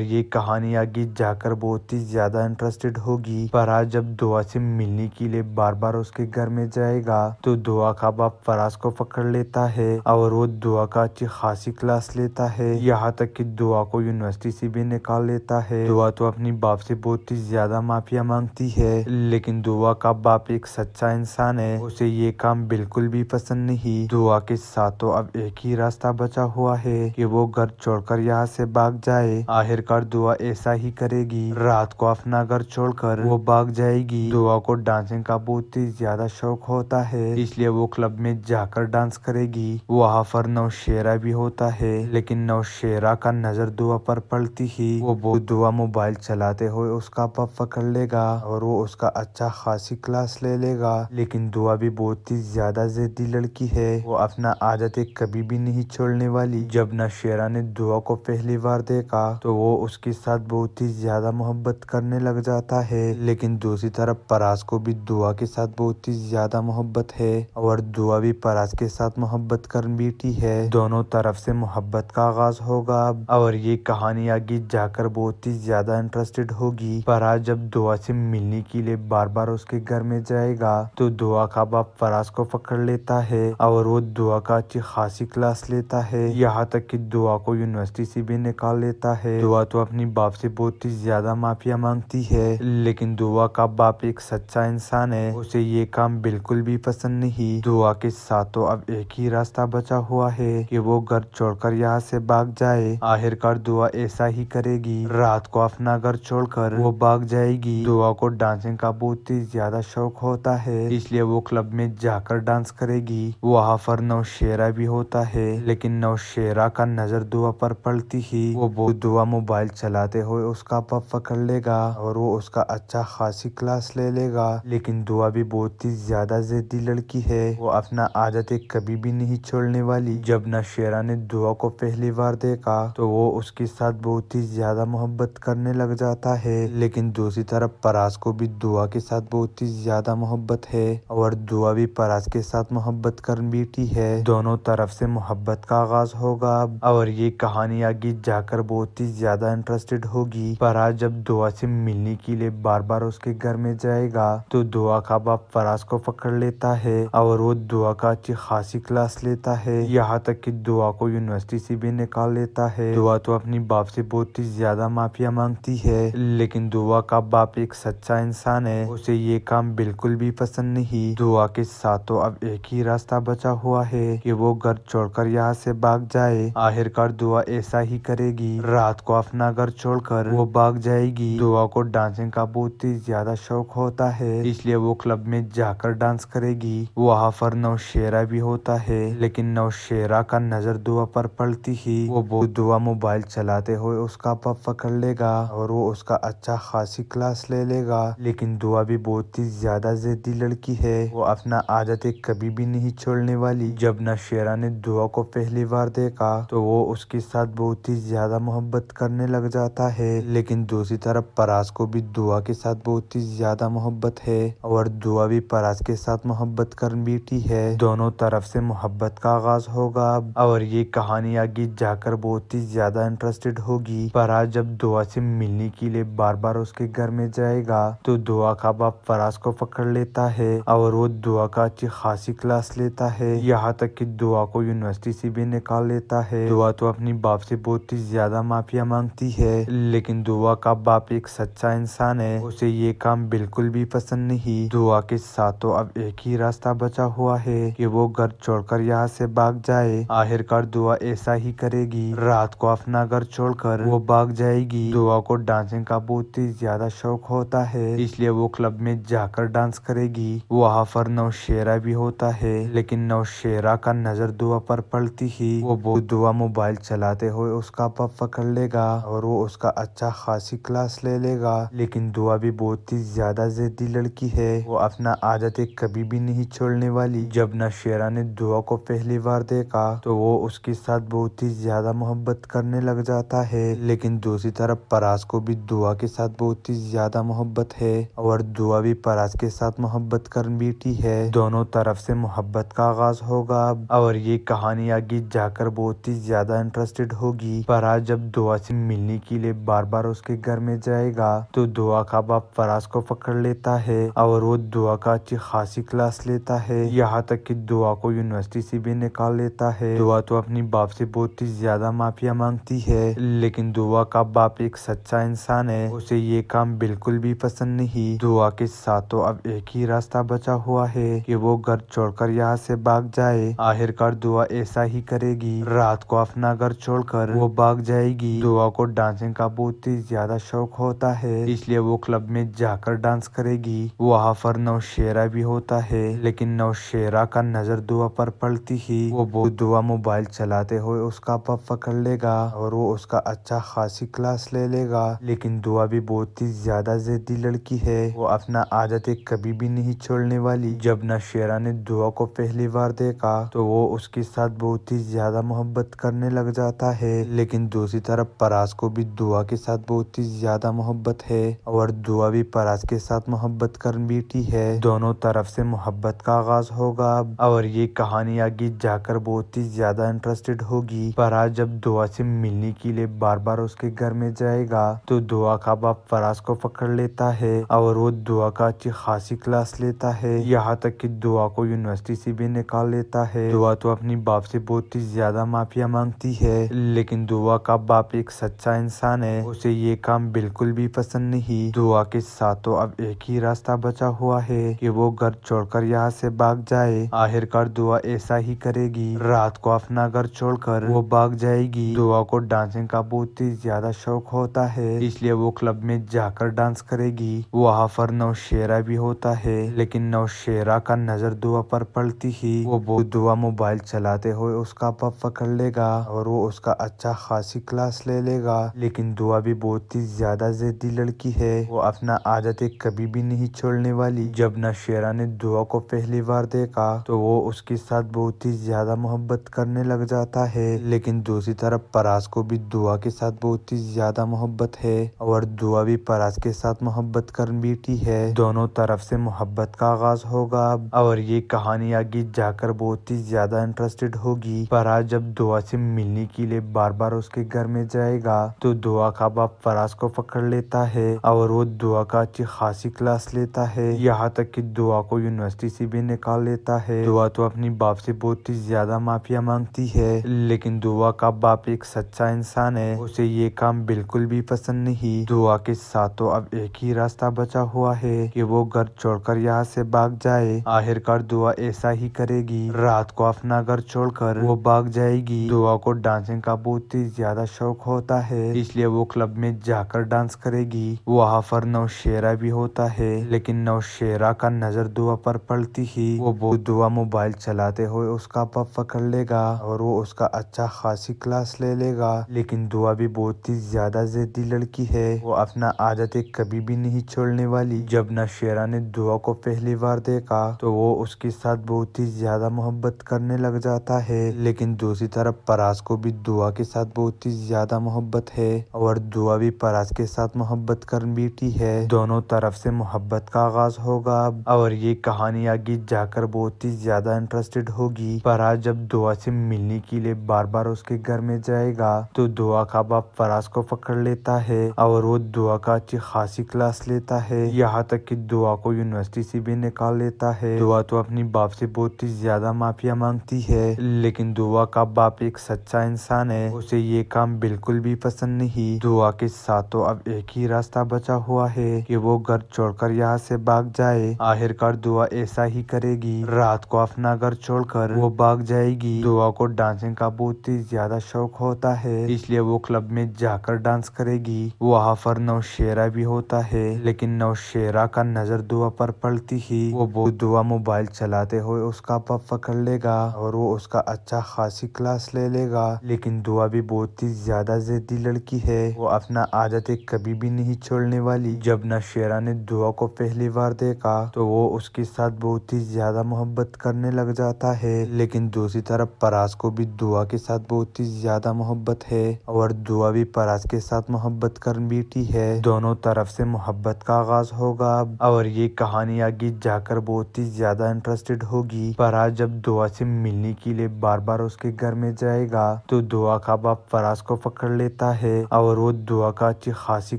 یہ کہانی آگے جا کر بہت ہی زیادہ انٹرسٹڈ ہوگی۔ فراز جب دعا سے ملنے کے لیے بار بار اس کے گھر میں جائے گا تو دعا کا باپ فراز کو پکڑ لیتا ہے اور وہ دعا کا اچھی خاصی کلاس لیتا ہے، یہاں تک کہ دعا کو یونیورسٹی سے بھی نکال لیتا ہے۔ دعا تو اپنی باپ سے بہت ہی زیادہ معافیا مانگتی ہے، لیکن دعا کا باپ ایک سچا انسان ہے، اسے یہ کام بالکل بھی پسند نہیں۔ دعا کے ساتھ تو اب ایک ہی راستہ بچا ہوا ہے کہ وہ گھر چھوڑ کر یہاں سے بھاگ جائے۔ آخر کار دعا ایسا ہی کرے گی، رات کو اپنا گھر چھوڑ کر وہ بھاگ جائے گی۔ دعا کو ڈانسنگ کا بہت ہی زیادہ شوق ہوتا ہے، اس لیے وہ کلب میں جا کر ڈانس کرے گی۔ وہاں پر نوشیرہ بھی ہوتا ہے، لیکن نوشیرہ کا نظر دعا پر پڑتی ہی وہ دعا موبائل چلاتے ہوئے اس کا باپ پکڑ لے گا اور وہ اس کا اچھا خاصی کلاس لے لے گا۔ لیکن دعا بھی بہت ہی زیادہ ضدی لڑکی ہے، وہ اپنا عادتیں کبھی بھی نہیں چھوڑنے والی۔ جب نوشیرہ نے دعا کو پہلی بار دیکھا تو وہ اس کے ساتھ بہت ہی زیادہ محبت کرنے لگ جاتا ہے، لیکن دوسری طرف فراز کو بھی دعا کے ساتھ بہت ہی زیادہ محبت ہے اور دعا بھی فراز کے ساتھ محبت کر بیٹھی ہے۔ دونوں طرف سے محبت کا آغاز ہوگا اور یہ کہانی آگے جا کر بہت ہی زیادہ انٹرسٹڈ ہوگی۔ فراز جب دعا سے ملنے کے لیے بار بار اس کے گھر میں جائے گا تو دعا کا باپ فراز کو پکڑ لیتا ہے اور وہ دعا کا اچھی خاصی کلاس لیتا ہے، یہاں تک کہ دعا کو یونیورسٹی سے بھی نکال لیتا ہے۔ دعا تو اپنی باپ سے بہت ہی زیادہ معافیا مانگتی ہے، لیکن دعا کا باپ ایک سچا انسان ہے، اسے یہ کام بالکل بھی پسند نہیں۔ دعا کے ساتھ تو اب ایک ہی راستہ بچا ہوا ہے کہ وہ گھر چھوڑ کر یہاں سے بھاگ جائے۔ آخر کار دعا ایسا ہی کرے گی، رات کو اپنا گھر چھوڑ کر وہ بھاگ جائے گی۔ دعا کو ڈانسنگ کا بہت ہی زیادہ شوق ہوتا ہے، اس لیے وہ کلب میں جا کر ڈانس کرے گی۔ وہاں پر نوشیرہ بھی ہوتا ہے، لیکن نوشیرہ کا نظر دعا پر پڑتی ہی وہ دعا موبائل چلاتے ہوئے اس کا باپ پکڑ لے گا اور وہ اس کا اچھا خاصی کلاس لے لے گا۔ لیکن دعا بھی بہت ہی زیادہ ضدی لڑکی ہے، وہ اپنا عادتیں کبھی بھی نہیں چھوڑنے والی۔ جب نوشیرہ نے دعا کو پہلی بار دیکھا تو وہ اس کے ساتھ بہت ہی زیادہ محبت کرنے لگ جاتا ہے، لیکن دوسری طرف فراز کو بھی دعا کے ساتھ بہت ہی زیادہ محبت ہے اور دعا بھی فراز کے ساتھ محبت کر بیٹھی ہے۔ دونوں طرف سے محبت کا آغاز ہوگا اور یہ کہانی آگے جا کر بہت ہی زیادہ انٹرسٹڈ ہوگی۔ فراز جب دعا سے ملنے کے لیے بار بار اس کے گھر میں جائے گا تو دعا کا باپ فراز کو پکڑ لیتا ہے اور وہ دعا کا اچھی خاصی کلاس لیتا ہے، یہاں تک کہ دعا کو یونیورسٹی سے بھی نکال لیتا ہے۔ دعا تو اپنی باپ سے بہت ہی زیادہ معافیا مانگتی ہے، لیکن دعا کا باپ ایک سچا انسان ہے، اسے یہ کام بالکل بھی پسند نہیں۔ دعا کے ساتھ تو اب ایک ہی راستہ بچا ہوا ہے کہ وہ گھر چھوڑ کر یہاں سے بھاگ جائے۔ آخر کار دعا ایسا ہی کرے گی، رات کو اپنا گھر چھوڑ کر وہ بھاگ جائے گی۔ دعا کو ڈانسنگ کا بہت ہی زیادہ شوق ہوتا ہے، اس لیے وہ کلب میں جا کر ڈانس کرے گی۔ وہاں پر نوشیرہ بھی ہوتا ہے، لیکن نوشیرہ کا نظر دعا پر پڑتی ہی وہ دعا موبائل چلاتے ہوئے اس کا باپ پکڑ لے گا اور وہ اس کا اچھا خاصی کلاس لے لے گا۔ لیکن دعا بھی بہت ہی زیادہ ضدی لڑکی ہے، وہ اپنا عادتیں کبھی بھی نہیں چھوڑنے والی۔ جب نوشیرہ نے دعا کو پہلی بار دیکھا تو وہ اس کے ساتھ بہت ہی زیادہ محبت کرنے لگ جاتا ہے، لیکن دوسری طرف فراز کو بھی دعا کے ساتھ بہت ہی زیادہ محبت ہے اور دعا بھی فراز کے ساتھ محبت کر بیٹھی ہے۔ دونوں طرف سے محبت کا آغاز ہوگا اور یہ کہانی آگے جا کر بہت ہی زیادہ انٹرسٹڈ ہوگی۔ فراز جب دعا سے ملنے کے لیے بار بار اس کے گھر میں جائے گا تو دعا کا باپ فراز کو پکڑ لیتا ہے اور وہ دعا کا اچھی خاصی کلاس لیتا ہے، یہاں تک کہ دعا کو یونیورسٹی سے بھی نکال لیتا ہے۔ دعا تو اپنی باپ سے بہت ہی زیادہ معافیا مانگتی ہے، لیکن دعا کا باپ ایک سچا انسان ہے، اسے یہ کام بالکل بھی پسند نہیں۔ دعا کے ساتھ تو اب ایک ہی راستہ بچا ہوا ہے کہ وہ گھر چھوڑ کر یہاں سے بھاگ جائے۔ آخر کار دعا ایسا ہی کرے گی، رات کو اپنا گھر چھوڑ کر وہ بھاگ جائے گی۔ دعا کو ڈانسنگ کا بہت ہی زیادہ شوق ہوتا ہے، اس لیے وہ کلب میں جا کر ڈانس کرے گی۔ وہاں پر نوشیرہ بھی ہوتا ہے، لیکن نوشیرہ کا نظر دعا پر پڑتی ہی وہ دعا موبائل چلاتے ہوئے اس کا باپ پکڑ لے گا اور وہ اس کا اچھا خاصی کلاس لے لے گا۔ لیکن دعا بھی بہت ہی زیادہ ضدی لڑکی ہے، وہ اپنا عادتیں کبھی بھی نہیں چھوڑنے والی۔ جب نوشیرہ نے دعا کو پہلی بار دیکھا تو وہ اس کے ساتھ بہت ہی زیادہ محبت کرنے لگ جاتا ہے، لیکن دوسری طرف فراز کو بھی دعا کے ساتھ بہت ہی زیادہ محبت ہے اور دعا بھی فراز کے ساتھ محبت کر بیٹھی ہے۔ دونوں طرف سے محبت کا آغاز ہوگا اور یہ کہانی آگے جا کر بہت ہی زیادہ انٹرسٹڈ ہوگی، پر آج جب دعا سے ملنے کے لیے بار بار اس کے گھر میں جائے گا تو دعا کا باپ فراز کو پکڑ لیتا ہے اور وہ دعا کا اچھی خاصی کلاس لیتا ہے، یہاں تک کہ دعا کو یونیورسٹی سے بھی نکال لیتا ہے۔ دعا تو اپنی باپ سے بہت ہی زیادہ معافیا مانگتی ہے، لیکن دعا کا باپ ایک سچا انسان ہے، اسے یہ کام بالکل بھی پسند نہیں۔ دعا کے ساتھ تو اب ایک ہی راستہ بچا ہوا ہے کہ وہ گھر چھوڑ کر یہاں سے بھاگ جائے۔ آخر کار دعا ایسا ہی کرے گی، رات کو اپنا گھر چھوڑ کر وہ بھاگ جائے گی۔ دعا کو ڈانسنگ کا بہت ہی زیادہ شوق ہوتا ہے، اس لیے وہ کلب میں جا کر ڈانس کرے گی۔ وہاں پر نوشیرہ بھی ہوتا ہے، لیکن نوشیرہ کا نظر دعا پر پڑتی ہی وہ دعا موبائل چلاتے ہوئے اس کا باپ پکڑ لے گا اور وہ اس کا اچھا خاصی کلاس لے لے گا۔ لیکن دعا بھی بہت ہی زیادہ ضدی لڑکی ہے، وہ اپنا عادتیں کبھی بھی نہیں چھوڑنے والی۔ جب نوشیرہ نے دعا کو پہلی بار دیکھا تو وہ اس کے ساتھ بہت ہی زیادہ محبت کرنے لگ جاتا ہے، لیکن دوسری طرف پراز کو بھی دعا کے ساتھ بہت ہی زیادہ محبت ہے اور دعا بھی پراز کے ساتھ محبت کر بیٹھی ہے۔ دونوں طرف سے محبت کا آغاز ہوگا اور یہ کہانی آگے جا کر بہت ہی زیادہ انٹرسٹڈ ہوگی۔ پراز جب دعا سے ملنے کے لیے بار بار اس کے گھر میں جائے گا تو دعا کا باپ پراز کو پکڑ لیتا ہے اور وہ دعا کا اچھی خاصی کلاس لیتا ہے، یہاں تک کہ دعا کو یونیورسٹی سے بھی نکال لیتا ہے۔ دعا تو اپنی باپ سے بہت ہی زیادہ معافیا مانگتی ہے، لیکن دعا کا باپ ایک سچا انسان ہے، اسے یہ کام بالکل بھی پسند نہیں۔ دعا کے ساتھ تو اب ایک ہی راستہ بچا ہوا ہے کہ وہ گھر چھوڑ کر یہاں سے بھاگ جائے۔ آخر کار دعا ایسا ہی کرے گی، رات کو اپنا گھر چھوڑ کر وہ بھاگ جائے گی۔ دعا کو ڈانسنگ کا بہت ہی زیادہ شوق ہوتا ہے، اس لیے وہ کلب میں جا کر ڈانس کرے گی۔ وہاں پر نوشیرہ بھی ہوتا ہے، لیکن نوشیرہ کا نظر دعا پر پڑتی ہی وہ دعا موبائل چلاتے ہوئے اس کا باپ پکڑ لے گا اور وہ اس کا اچھا خاصی کلاس لے لے گا۔ لیکن دعا بھی بہت ہی زیادہ ضدی لڑکی ہے، وہ اپنا عادتیں کبھی بھی نہیں چھوڑنے والی۔ جب نوشیرہ نے دعا کو پہلی بار دیکھا تو وہ اس کے ساتھ بہت ہی زیادہ محبت کرنے لگ جاتا ہے، لیکن دوسری طرف پراز کو بھی دعا کے ساتھ بہت ہی زیادہ محبت ہے اور دعا بھی پراز کے ساتھ محبت کر بیٹھی ہے۔ دونوں طرف سے محبت کا آغاز ہوگا اور یہ کہانی آگے جا کر بہت ہی زیادہ انٹرسٹڈ ہوگی۔ پراز جب دعا سے ملنے کے لیے بار بار اس کے گھر میں جائے گا تو دعا کا باپ پراز کو پکڑ لیتا ہے اور وہ دعا کا اچھی خاصی کلاس لیتا ہے، یہاں تک کہ دعا کو یونیورسٹی سے بھی نکال لیتا ہے۔ دعا تو اپنی باپ سے بہت ہی زیادہ معافیا مانگتی ہے، لیکن دعا کا باپ ایک سچا انسان ہے، اسے یہ کام بالکل بھی پسند نہیں۔ دعا کے ساتھ تو اب ایک ہی راستہ بچا ہوا ہے کہ وہ گھر چھوڑ کر یہاں سے بھاگ جائے۔ آخر کار دعا ایسا ہی کرے گی، رات کو اپنا گھر چھوڑ کر وہ بھاگ جائے گی۔ دعا کو ڈانسنگ کا بہت ہی زیادہ شوق ہوتا ہے، اس لیے وہ کلب میں جا کر ڈانس کرے گی۔ وہاں پر نوشیرہ بھی ہوتا ہے، لیکن نوشیرہ کا نظر دعا پر پڑتی ہی وہ دعا موبائل چلاتے ہوئے اس کا باپ پکڑ لے گا اور وہ اس کا اچھا خاصی کلاس لے لے گا۔ لیکن دعا بھی بہت ہی زیادہ ضدی لڑکی ہے، وہ اپنا عادتیں کبھی بھی نہیں چھوڑنے والی۔ جب نوشیرہ نے دعا کو پہلی بار دیکھا تو وہ اس کے ساتھ بہت ہی زیادہ محبت کرنے لگ جاتا ہے، لیکن دوسری طرف پراز کو بھی دعا کے ساتھ بہت ہی زیادہ محبت ہے اور دعا بھی پراز کے ساتھ محبت کر بیٹھی ہے۔ دونوں طرف سے محبت کا آغاز ہوگا اور یہ کہانی آگے جا کر بہت ہی زیادہ انٹرسٹڈ ہوگی۔ پراز جب دعا سے ملنے کے لیے بار بار اس کے گھر میں جائے گا تو دعا کا باپ پراز کو پکڑ لیتا ہے اور وہ دعا کا اچھی خاصی کلاس لیتا ہے، یہاں تک کہ دعا کو یونیورسٹی سے بھی نکال لیتا ہے۔ دعا تو اپنی باپ سے بہت ہی زیادہ معافیا مانگتی ہے، لیکن دعا کا باپ ایک سچا انسان ہے، اسے یہ کام بالکل بھی پسند نہیں۔ دعا کے ساتھ تو اب ایک ہی راستہ بچا ہوا ہے کہ وہ گھر چھوڑ کر یہاں سے بھاگ جائے۔ آخر کار دعا ایسا ہی کرے گی، رات کو اپنا گھر چھوڑ کر وہ بھاگ جائے گی۔ دعا کو ڈانسنگ کا بہت ہی زیادہ شوق ہوتا ہے، اس لیے وہ کلب میں جا کر ڈانس کرے گی۔ وہاں پر نوشیرہ بھی ہوتا ہے، لیکن نوشیرہ کا نظر دعا پر پڑتی ہی وہ دعا موبائل چلاتے ہوئے اس کا باپ پکڑ لے گا اور وہ اس کا اچھا خاصی کلاس لے لے گا۔ لیکن دعا بھی بہت ہی زیادہ ضدی لڑکی ہے، وہ اپنا عادتیں کبھی بھی نہیں چھوڑنے والی۔ جب نوشیرہ نے دعا کو پہلی بار دیکھا تو وہ اس کے ساتھ بہت ہی زیادہ محبت کرنے لگ جاتا ہے، لیکن دوسری طرف پراز کو بھی دعا کے ساتھ بہت ہی زیادہ محبت ہے اور دعا بھی پراز کے ساتھ محبت کر بیٹھی ہے۔ دونوں طرف سے محبت کا آغاز ہوگا اور یہ کہانی آگے جا کر بہت ہی زیادہ انٹرسٹڈ ہوگی۔ پراز جب دعا سے ملنے کے کے لیے بار بار اس کے گھر میں جائے گا تو دعا کا باپ فراز کو پکڑ لیتا ہے اور وہ دعا کا اچھی خاصی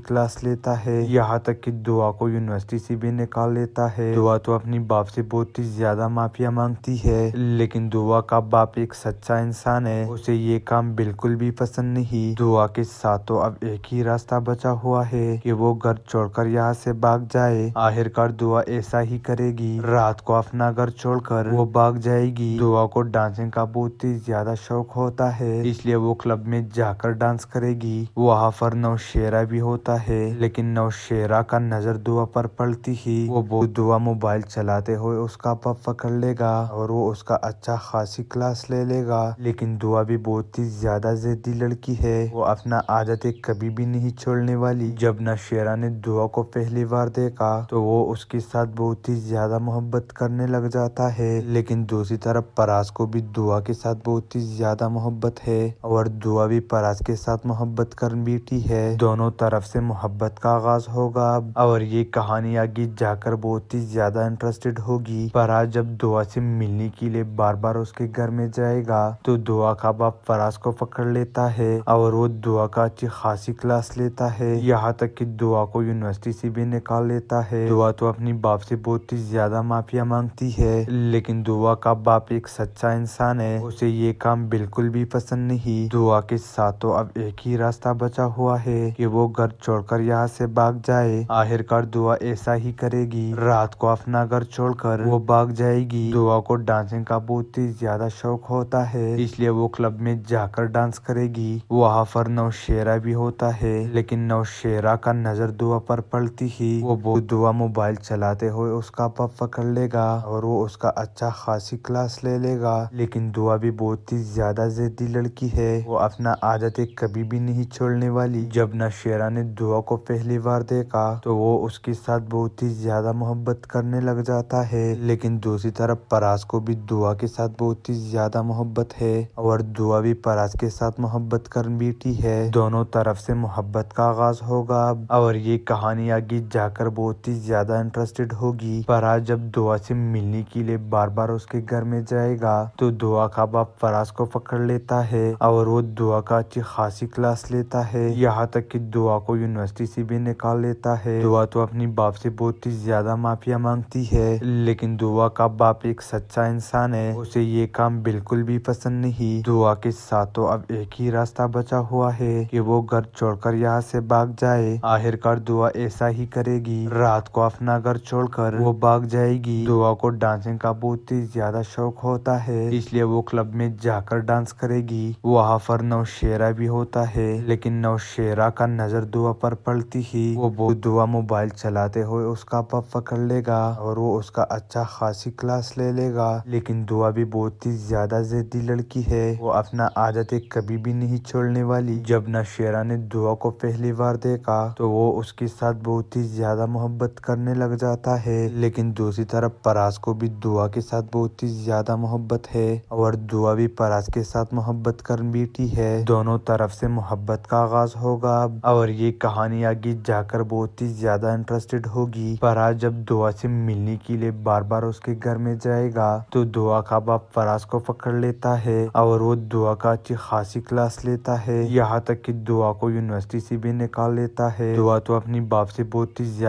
کلاس لیتا ہے، یہاں تک کہ دعا کو یونیورسٹی سے بھی نکال لیتا ہے۔ دعا تو اپنی باپ سے بہت ہی زیادہ معافیا مانگتی ہے، لیکن دعا کا باپ ایک سچا انسان ہے، اسے یہ کام بالکل بھی پسند نہیں۔ دعا کے ساتھ تو اب ایک ہی راستہ بچا ہوا ہے کہ وہ گھر چھوڑ کر یہاں سے بھاگ جائے۔ آخر کار دعا ایسا ہی کرے گی، رات کو اپنا گھر چھوڑ کر وہ بھاگ جائے گی۔ دعا کو ڈانسنگ کا بہت ہی زیادہ شوق ہوتا ہے، اس لیے وہ کلب میں جا کر ڈانس کرے گی۔ وہاں پر نوشیرہ بھی ہوتا ہے، لیکن نوشیرہ کا نظر دعا پر پڑتی ہی وہ دعا موبائل چلاتے ہوئے اس کا پاپ پکڑ لے گا اور وہ اس کا اچھا خاصی کلاس لے لے گا۔ لیکن دعا بھی بہت ہی زیادہ ضدی لڑکی ہے، وہ اپنا عادتیں کبھی بھی نہیں چھوڑنے والی۔ جب نوشیرہ نے دعا کو پہلی بار دیکھا تو وہ اس کے ساتھ بہت ہی زیادہ محبت کرنے لگ جاتا ہے، لیکن دوسری طرف پراز کو بھی دعا کے ساتھ بہت ہی زیادہ محبت ہے اور دعا بھی پراز کے ساتھ محبت کر بیٹھی ہے۔ دونوں طرف سے محبت کا آغاز ہوگا اور یہ کہانی آگے جا کر بہت ہی زیادہ انٹرسٹڈ ہوگی۔ پراز جب دعا سے ملنے کے لیے بار بار اس کے گھر میں جائے گا تو دعا کا باپ پراز کو پکڑ لیتا ہے اور وہ دعا کا اچھی خاصی کلاس لیتا ہے، یہاں تک کہ دعا کو یونیورسٹی سے بھی نکال لیتا ہے۔ دعا تو اپنی باپ سے بہت ہی زیادہ معافیا مانگتی ہے، لیکن دعا کا باپ ایک سچا انسان ہے، اسے یہ کام بالکل بھی پسند نہیں۔ دعا کے ساتھ تو اب ایک ہی راستہ بچا ہوا ہے کہ وہ گھر چھوڑ کر یہاں سے بھاگ جائے۔ آخر کار دعا ایسا ہی کرے گی، رات کو اپنا گھر چھوڑ کر وہ بھاگ جائے گی۔ دعا کو ڈانسنگ کا بہت ہی زیادہ شوق ہوتا ہے، اس لیے وہ کلب میں جا کر ڈانس کرے گی۔ وہاں پر نوشیرہ بھی ہوتا ہے، لیکن نوشیرہ کا نظر دعا پر پڑتی ہی وہ دعا موبائل چلاتے ہوئے اس کا پاپ پکڑ لے گا اور وہ اس کا اچھا خاصی کلاس لے لے گا۔ لیکن دعا بھی بہت ہی زیادہ ضدی لڑکی ہے، وہ اپنا عادتیں کبھی بھی نہیں چھوڑنے والی۔ جب نوشیرہ نے دعا کو پہلی بار دیکھا تو وہ اس کے ساتھ بہت ہی زیادہ محبت کرنے لگ جاتا ہے، لیکن دوسری طرف پراز کو بھی دعا کے ساتھ بہت ہی زیادہ محبت ہے اور دعا بھی پراز کے ساتھ محبت کر بیٹھی ہے۔ دونوں طرف سے محبت کا آغاز ہوگا اور یہ کہانی آگے جا کر بہت ہی زیادہ انٹرسٹڈ ہوگی۔ پراز جب دعا سے ملنے کے لیے بار بار اس کے گھر میں جائے گا تو دعا کا باپ پراز کو پکڑ لیتا ہے اور وہ دعا کا اچھی خاصی کلاس لیتا ہے، یہاں تک کہ دعا کو یونیورسٹی سے بھی نکال لیتا ہے۔ دعا تو اپنی باپ سے بہت ہی زیادہ معافیا مانگتی ہے، لیکن دعا کا باپ ایک سچا انسان ہے، اسے یہ کام بالکل بھی پسند نہیں۔ دعا کے ساتھ تو اب ایک ہی راستہ بچا ہوا ہے کہ وہ گھر چھوڑ کر یہاں سے بھاگ جائے۔ آخر کار دعا ایسا ہی کرے گی، رات کو اپنا گھر چھوڑ کر وہ بھاگ جائے گی۔ دعا کو ڈانسنگ کا بہت ہی زیادہ شوق ہوتا ہے، اس لیے وہ کلب میں جا کر ڈانس کرے گی۔ وہاں پر نوشیرہ بھی ہوتا ہے، لیکن نوشیرہ کا نظر دعا پر پڑتی ہی وہ دعا موبائل چلاتے ہوئے اس کا پاپ پکڑ لے گا اور وہ اس کا اچھا خاصی کلاس لے لے گا۔ لیکن دعا بھی بہت ہی زیادہ ضدی لڑکی ہے، وہ اپنا عادتیں کبھی بھی نہیں چھوڑنے والی۔ جب نوشیرہ نے دعا کو پہلی بار دیکھا تو وہ اس کے ساتھ بہت ہی زیادہ محبت کرنے لگ جاتا ہے، لیکن دوسری طرف پراز کو بھی دعا کے ساتھ بہت ہی زیادہ محبت ہے اور دعا بھی پراز کے ساتھ محبت کر بیٹھی ہے۔ دونوں طرف سے محبت کا آغاز ہوگا اور یہ کہانی آگے جا کر بہت ہی زیادہ انٹرسٹڈ ہوگی۔ پراز جب دعا سے ملنے کے لیے بار بار اس کے گھر میں جائے گا تو دعا کا باپ پراز کو پکڑ لیتا ہے اور وہ دعا کا اچھی خاصی کلاس لیتا ہے، یہاں تک کہ دعا کو یونیورسٹی سے بھی نکال لیتا ہے۔ دعا تو اپنی باپ سے بہت ہی زیادہ